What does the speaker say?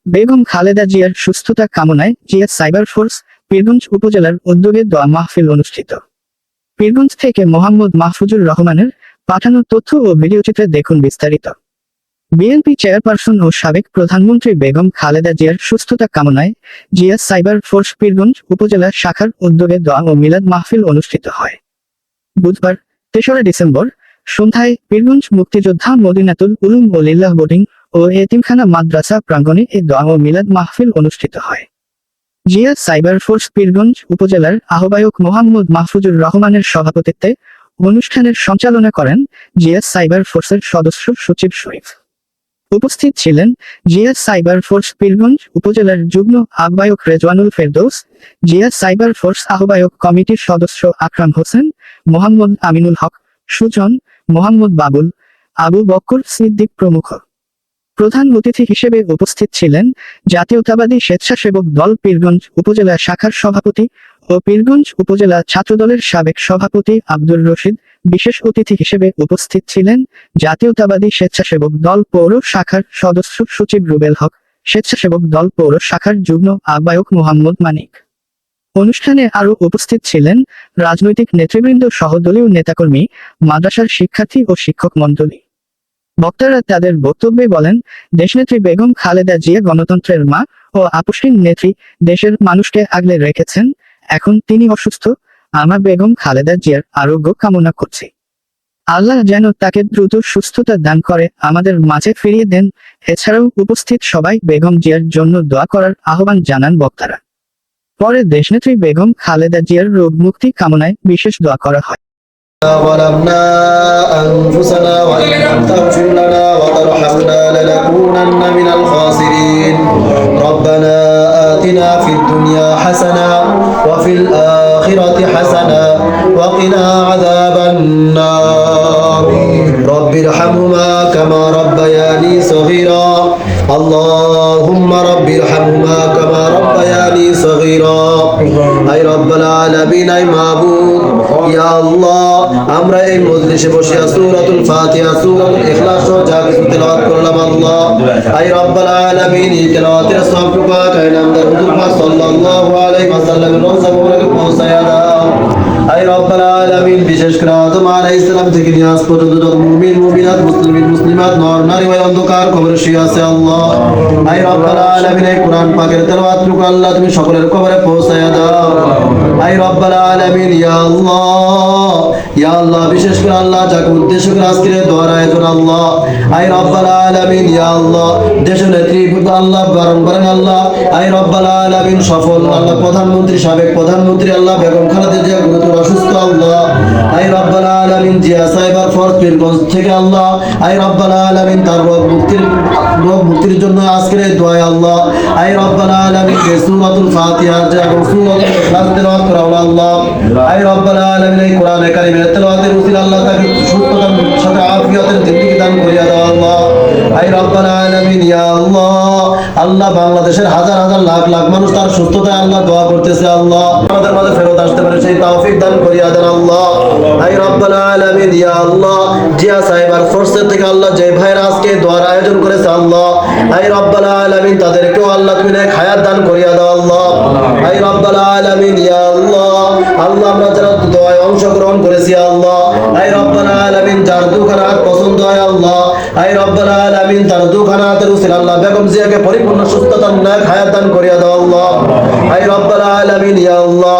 বেগম খালেদা জিয়ার সুস্থতা কামনায় জিয়া সাইবার ফোর্স পীরগঞ্জ উপজেলার উদ্যোগে দোয়া মাহফিল অনুষ্ঠিত। পীরগঞ্জ থেকে মোহাম্মদ মাহফুজুর রহমানের পাঠানো তথ্য ও ভিডিওচিত্রে দেখুন বিস্তারিত। বিএনপি চেয়ারপারসন ও সাবেক প্রধানমন্ত্রী বেগম খালেদা জিয়ার সুস্থতা কামনায় জিয়া সাইবার ফোর্স পীরগঞ্জ উপজেলা শাখার উদ্যোগে দোয়া ও মিলাদ মাহফিল অনুষ্ঠিত হয়। বুধবার ৩রা ডিসেম্বর সন্ধ্যায় পীরগঞ্জ মুক্তিযোদ্ধা মদিনাতুল উলুম ও লিল্লাহ বোর্ডিং ও এতিমখানা মাদ্রাসা প্রাঙ্গণে এ দোয়া ও মিলাদ মাহফিল অনুষ্ঠিত হয়। জিয়া সাইবার ফোর্স পীরগঞ্জ উপজেলার আহ্বায়ক মোহাম্মদ মাহফুজুর রহমানের সভাপতিত্বে অনুষ্ঠানের সঞ্চালনা করেন জিয়া সাইবার ফোর্সের সদস্য সচিব শরীফ। উপস্থিত ছিলেন জিয়া সাইবার ফোর্স পীরগঞ্জ উপজেলার যুগ্ম আহ্বায়ক রেজওয়ানুল ফেরদৌস, জিয়া সাইবার ফোর্স আহ্বায়ক কমিটির সদস্য আকরাম হোসেন, মোহাম্মদ আমিনুল হক, সুজন, মোহাম্মদ বাবুল, আবু বক্কর সিদ্দিক প্রমুখ। প্রধান অতিথি হিসেবে উপস্থিত ছিলেন জাতীয়তাবাদী স্বেচ্ছাসেবক দল পীরগঞ্জ উপজেলা শাখার সভাপতি ও পীরগঞ্জ উপজেলা ছাত্রদলের সাবেক সভাপতি আব্দুর রশিদ। বিশেষ অতিথি হিসেবে উপস্থিত ছিলেন জাতীয়তাবাদী স্বেচ্ছাসেবক দল পৌর শাখার সদস্য সচিব রুবেল হক, স্বেচ্ছাসেবক দল পৌর শাখার যুগ্ম আহ্বায়ক মোহাম্মদ মানিক। অনুষ্ঠানে আরও উপস্থিত ছিলেন রাজনৈতিক নেতৃবৃন্দ সহ দলীয় নেতাকর্মী, মাদ্রাসার শিক্ষার্থী ও শিক্ষক মণ্ডলী। বক্তারা তাদের বক্তব্যে বলেন, দেশনেত্রী বেগম খালেদা জিয়া গণতন্ত্রের মা ও আপোষহীন নেত্রী, দেশের মানুষকে আগলে রেখেছেন। এখন তিনি অসুস্থ। আমরা বেগম খালেদা জিয়ার আরোগ্য কামনা করছি। আল্লাহ যেন তাকে দ্রুত সুস্থতা দান করে আমাদের মাঝে ফিরিয়ে দেন। এছাড়াও উপস্থিত সবাই বেগম জিয়ার জন্য দোয়া করার আহ্বান জানান বক্তারা। পরে দেশনেত্রী বেগম খালেদা জিয়ার রোগ মুক্তি কামনায় বিশেষ দোয়া করা হয়। ظلمنا أنفسنا وإن لم تغفر لنا وترحمنا لنكونن من الخاسرين ربنا آتنا في الدنيا حسنة وفي الآخرة حسنة وقنا عذاب النار رب ارحمهما كما ربياني صغيرا اللهم رب ارحمهما كما ربياني صغيرا أي رب العالمين أي معبود يا الله আমরা এই মজলিসে বসে সূরাতুল ফাতিহা সূরাতুল ইখলাস সহ যা কিছু তেলাওয়াত করলাম আল্লাহ আই রব্বুল আলামিন এই তেলাওয়াতের সওয়াব পাক আই নামদার হুজুর পাক সাল্লাল্লাহু আলাইহি ওয়াসাল্লামের রওজায় পৌঁছায়া দাও আই রব্বুল আলামিন বিশেষ করে আদম আলাইহিস সালাম থেকে নিয়ে আজ পর্যন্ত যত মুমিন মুমিনাত মুসলিমিন মুসলিমাত নর নারী ওই অন্ধকার কবরে শুয়ে আছে আল্লাহ আই রব্বুল আলামিন এই কোরআন পাকের তেলাওয়াত টুকু আল্লাহ তুমি সকলের কবরে পৌঁছায়া দাও আই রব্বুল আলামিন ইয়া আল্লাহ বিশেষ করে আল্লাহ যাকে উদ্দেশ্য করে আজকের দোয়ার আয়োজন আল্লাহ আই রব্বুল আলামিন ইয়া আল্লাহ দেশ নেত্রী আল্লাহ বারংবার আল্লাহ আই রব্বুল আলামিন সফল আল্লাহ প্রধানমন্ত্রী সাবেক প্রধানমন্ত্রী আল্লাহ বেগম খালেদা জিয়া গুরুতর অসুস্থ আল্লাহ আই রব্বুল আলামিন জিয়া সাইবার ফোর্স পীরগঞ্জ থেকে আল্লাহ আই রব্বুল আলামিন তার রোগ মুক্তির জন্য আজকের দোয়া আল্লাহ আই রব্বুল আলামিন সূরাতুল ফাতিহা এবং সূরাতুল ইখলাস তেলাওয়াত করা আল্লাহ আই রব্বুল আলামিন এই কোরআনে কারীমের তেলাওয়াতের উসিলা আল্লাহ তাকে সুস্থতার সাথে আফিয়াতের জিন্দেগি দান করিয়া দাও আল্লাহ আই রব্বুল আলামিন ইয়া আল্লাহ বাংলাদেশের হাজার হাজার লাখ লাখ মানুষ তার সুস্থতায় আল্লাহ দোয়া করতেছে আল্লাহ আমাদের মাঝে ফেরত আসতে পারে সেই তৌফিক দান করিয়া দেন আল্লাহ আই রব্বুল আলামিন ইয়া আল্লাহ জিয়া সাইবার ফোর্সের থেকে আল্লাহ যে ভাইরা আজকে দোয়ার আয়োজন করেছে আল্লাহ আই রব্বুল আলামিন তাদেরকেও আল্লাহ তুমি নেক হায়াত দান করিয়া দাও আল্লাহ আই রব্বুল আলামিন ইয়া আল্লাহ আমরা যারা দোয়ায় অংশগ্রহণ করেছি আল্লাহ আই রব্বুল আলামিন যার দুখানাত পছন্দ হয় আল্লাহ আই রব্বুল আলামিন তার দুখানাতের উসিলা আল্লাহ বেগম জিয়াকে পরিপূর্ণ সুস্থতা নেক হায়াত দান করিয়া দাও আল্লাহ আই রব্বুল আলামিন ইয়া আল্লাহ